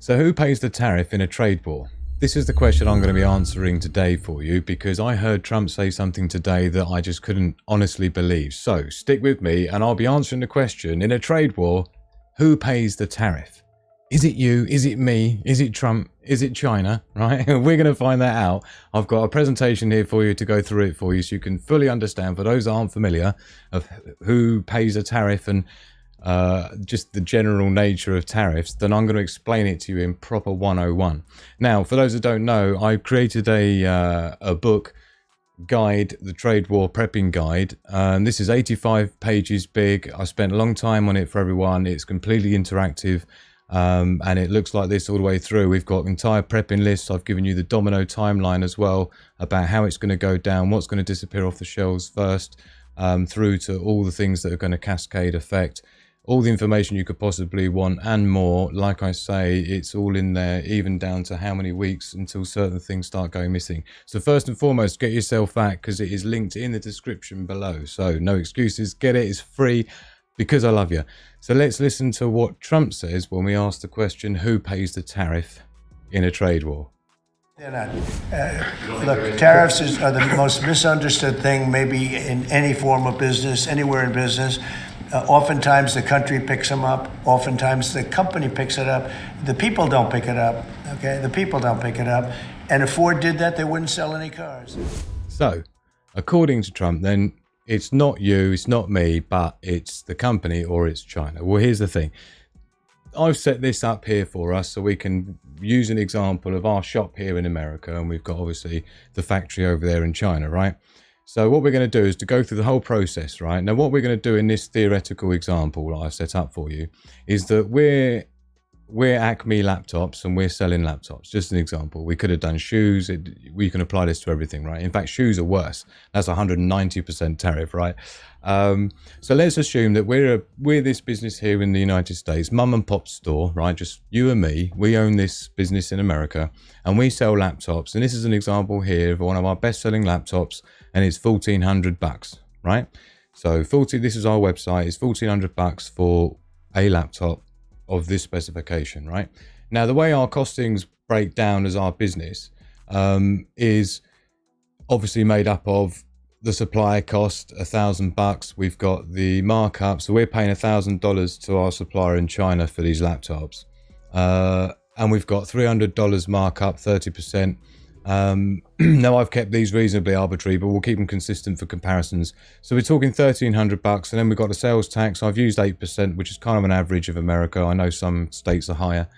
So who pays the tariff in a trade war? This is the question I'm going to be answering today for you, because I heard Trump say something today that I just couldn't honestly believe. So stick with me and I'll be answering the question: in a trade war, who pays the tariff? Is it you? Is it me? Is it Trump? Is it China? Right? We're going to find that out. I've got a presentation here for you to go through it for you so you can fully understand, for those that aren't familiar, of who pays a tariff and just the general nature of tariffs. Then I'm going to explain it to you in proper 101. Now, for those that don't know, I created a book guide, the Trade War Prepping Guide. This is 85 pages big. I spent a long time on it for everyone. It's completely interactive. And it looks like this all the way through. We've got entire prepping lists. I've given you the domino timeline as well about how it's going to go down, what's going to disappear off the shelves first, through to all the things that are going to cascade effect, all the information you could possibly want and more. Like I say, it's all in there, even down to how many weeks until certain things start going missing. So first and foremost, get yourself that, because it is linked in the description below. So no excuses, get it, it's free, because I love you. So let's listen to what Trump says when we ask the question, who pays the tariff in a trade war? They're not. Look, tariffs are the most misunderstood thing maybe in any form of business, anywhere in business. Oftentimes the country picks them up. Oftentimes the company picks it up. The people don't pick it up, okay? The people don't pick it up. And if Ford did that, they wouldn't sell any cars. So, according to Trump, then, it's not you, it's not me, but it's the company or it's China. Well, here's the thing. I've set this up here for us so we can use an example of our shop here in America, and we've got obviously the factory over there in China, right? So what we're going to do is to go through the whole process, right? Now, what we're going to do in this theoretical example that I've set up for you is that we're Acme laptops and we're selling laptops. Just an example. We could have done shoes. We can apply this to everything, right? In fact, shoes are worse. That's 190% tariff, right? So let's assume that we're this business here in the United States, mum and pop store, right? Just you and me. We own this business in America and we sell laptops. And this is an example here of one of our best-selling laptops, and it's $1,400, right? So this is our website. It's $1,400 for a laptop of this specification, right? Now, the way our costings break down as our business is obviously made up of the supplier cost, $1,000. We've got the markup, so we're paying $1,000 to our supplier in China for these laptops, and we've got $300 markup, 30%. Now, I've kept these reasonably arbitrary, but we'll keep them consistent for comparisons. So we're talking $1,300, and then we've got the sales tax. I've used 8%, which is kind of an average of America. I know some states are higher,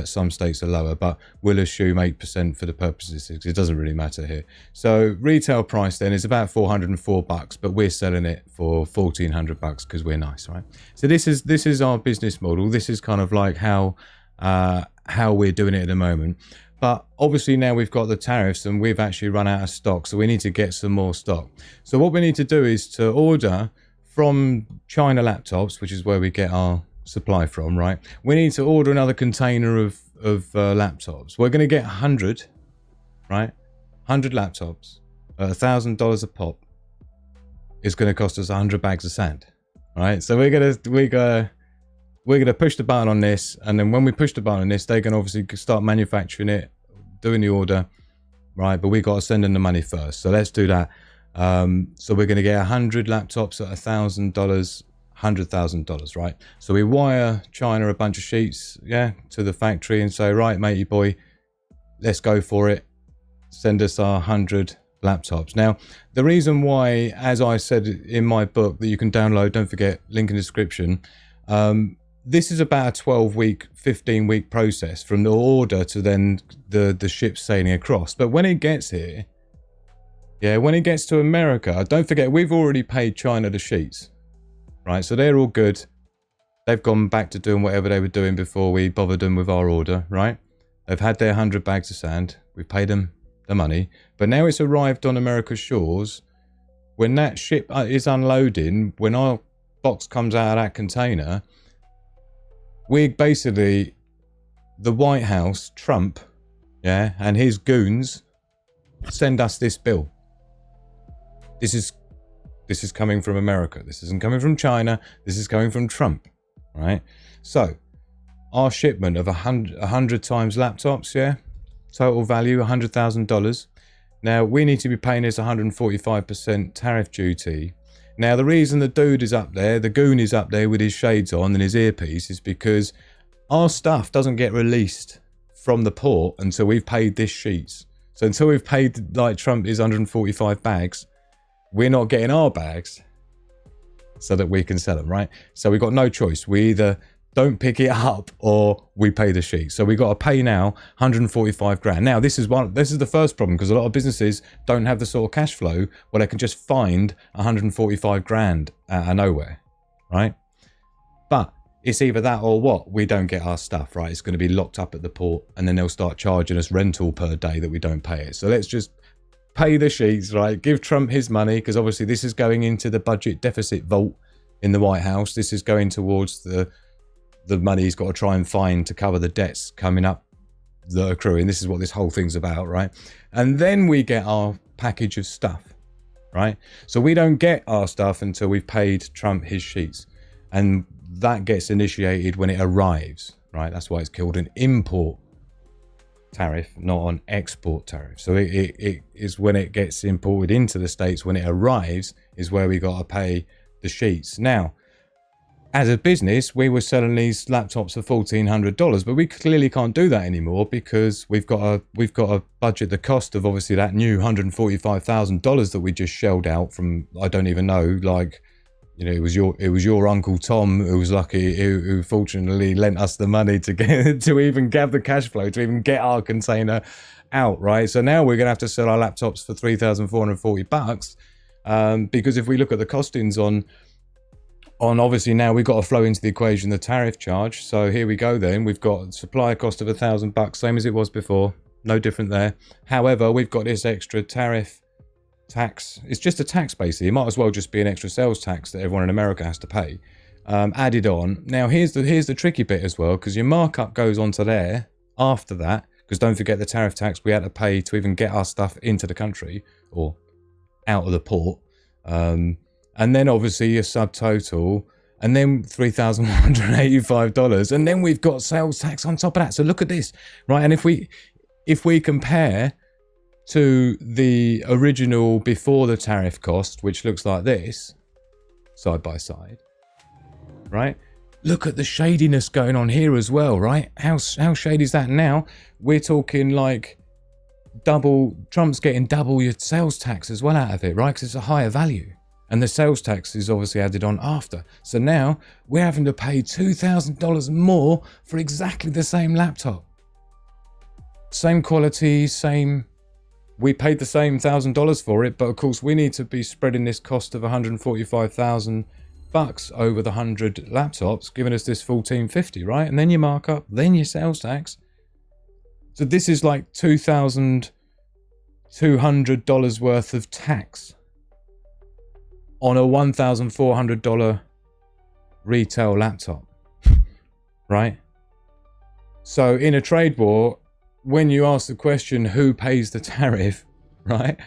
some states are lower, but we'll assume 8% for the purposes, because it doesn't really matter here. So retail price then is about $404, but we're selling it for $1,400 because we're nice, right? So this is our business model. This is kind of like how we're doing it at the moment. But obviously now we've got the tariffs and we've actually run out of stock, so we need to get some more stock. So what we need to do is to order from China Laptops, which is where we get our supply from, right? We need to order another container of laptops. We're going to get 100, right? 100 laptops at $1,000 a pop. It's going to cost us 100 bags of sand, right? So we're going to push the button on this, and then when we push the button on this, they can obviously start manufacturing it, doing the order, right? But we got to send them the money first. So let's do that. So we're going to get 100 laptops at $1,000, $100,000, right? So we wire China a bunch of sheets, yeah, to the factory and say, right, matey boy, let's go for it. Send us our 100 laptops. Now, the reason why, as I said in my book that you can download, don't forget, link in the description, this is about a 12-week, 15-week process from the order to then the ship sailing across. But when it gets here, yeah, when it gets to America, don't forget, we've already paid China the sheets, right? So they're all good. They've gone back to doing whatever they were doing before we bothered them with our order, right? They've had their 100 bags of sand. We paid them the money. But now it's arrived on America's shores. When that ship is unloading, when our box comes out of that container, we basically, the White House, Trump, yeah, and his goons send us this bill. This is coming from America. This isn't coming from China. This is coming from Trump, right? So our shipment of 100 times laptops, yeah, total value $100,000. Now we need to be paying this 145% tariff duty. Now the reason the dude is up there, the goon is up there with his shades on and his earpiece, is because our stuff doesn't get released from the port until we've paid this sheets. So until we've paid, like Trump, his 145 bags, we're not getting our bags so that we can sell them, right? So we've got no choice. We either don't pick it up or we pay the sheet. So we got to pay now 145 grand. Now this is the first problem, because a lot of businesses don't have the sort of cash flow where they can just find 145 grand out of nowhere, right? But it's either that or what? We don't get our stuff, right? It's going to be locked up at the port, and then they'll start charging us rental per day that we don't pay it. So let's just pay the sheets, right? Give Trump his money, because obviously this is going into the budget deficit vault in the White House. This is going towards the money he's got to try and find to cover the debts coming up that are accruing. This is what this whole thing's about, right? And then we get our package of stuff, right? So we don't get our stuff until we've paid Trump his sheets. And that gets initiated when it arrives, right? That's why it's called an import tariff, not an export tariff. So it is when it gets imported into the States. When it arrives is where we got to pay the sheets. Now, as a business, we were selling these laptops for $1,400, but we clearly can't do that anymore, because we've got to budget the cost of obviously that new $145,000 that we just shelled out from, I don't even know, like, you know, it was your Uncle Tom who was lucky, who fortunately lent us the money to get to even have the cash flow to even get our container out, right? So now we're gonna have to sell our laptops for $3,440, because if we look at the costings on obviously now we've got to flow into the equation the tariff charge. So here we go then. We've got supplier cost of $1,000, same as it was before, no different there. However, we've got this extra tariff tax. It's just a tax basically. It might as well just be an extra sales tax that everyone in America has to pay, added on. Now here's the tricky bit as well, because your markup goes onto there after that, because don't forget the tariff tax we had to pay to even get our stuff into the country or out of the port. And then obviously your subtotal, and then $3,185, and then we've got sales tax on top of that. So look at this, right? And if we compare to the original before the tariff cost, which looks like this, side by side, right? Look at the shadiness going on here as well, right? How shady is that now? We're talking like double. Trump's getting double your sales tax as well out of it, right? Because it's a higher value. And the sales tax is obviously added on after. So now we're having to pay $2,000 more for exactly the same laptop. Same quality, same... We paid the same $1,000 for it, but of course we need to be spreading this cost of $145,000 over the 100 laptops, giving us this $1,450, right? And then your markup, then your sales tax. So this is like $2,200 worth of tax on a $1,400 retail laptop, right? So in a trade war, when you ask the question, who pays the tariff, right?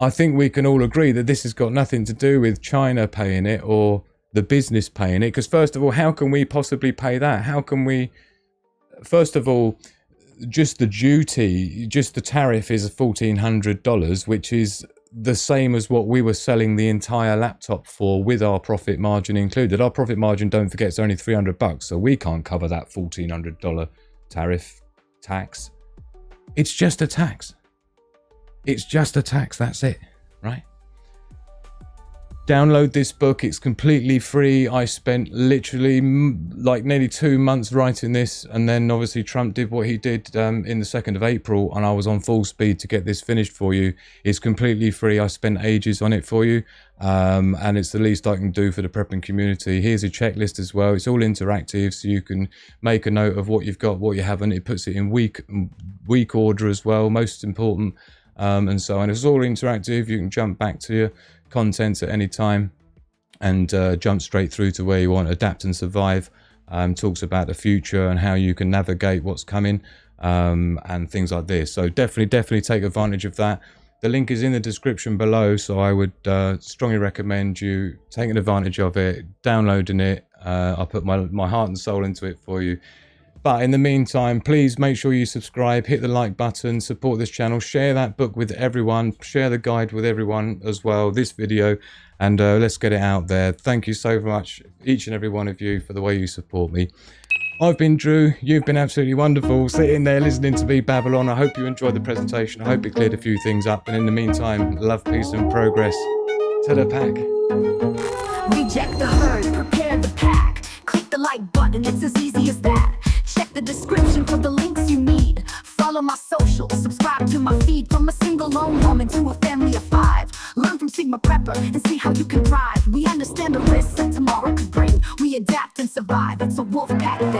I think we can all agree that this has got nothing to do with China paying it or the business paying it. Because first of all, how can we possibly pay that? How can we, first of all, just the duty, just the tariff is $1,400, which is the same as what we were selling the entire laptop for with our profit margin included. Our profit margin, don't forget, it's only $300, so we can't cover that $1,400 tariff tax. It's just a tax. It's just a tax, that's it, right? Download this book, it's completely free. I spent literally like nearly 2 months writing this, and then obviously Trump did what he did in the 2nd of April, and I was on full speed to get this finished for you. It's completely free. I spent ages on it for you, and it's the least I can do for the prepping community. Here's a checklist as well. It's all interactive, so you can make a note of what you've got, what you haven't. It puts it in week order as well, most important, and so on. It's all interactive. You can jump back to your content at any time and jump straight through to where you want. Adapt and Survive talks about the future and how you can navigate what's coming, and things like this. So definitely take advantage of that. The link is in the description below, so I would strongly recommend you taking advantage of it, downloading it. I put my heart and soul into it for you. But in the meantime, please make sure you subscribe, hit the like button, support this channel, share that book with everyone, share the guide with everyone as well, this video, and let's get it out there. Thank you so much, each and every one of you, for the way you support me. I've been Drew. You've been absolutely wonderful sitting there listening to me babble on. I hope you enjoyed the presentation. I hope it cleared a few things up. And in the meantime, love, peace and progress to the pack. Reject the herd, prepare the pack. Click the like button, it's as easy as that. Check the description for the links you need. Follow my socials, subscribe to my feed. From a single lone woman to a family of 5. Learn from Sigma Prepper and see how you can thrive. We understand the risks that tomorrow could bring. We adapt and survive, it's a wolf pack thing.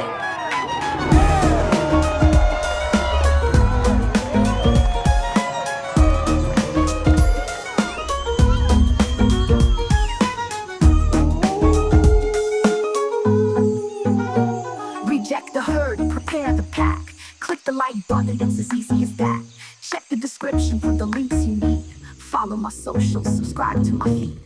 Reject the herd, prepare the pack. Click the like button, it's as easy as that. Check the description for the links you need. Follow my socials, subscribe to my feed.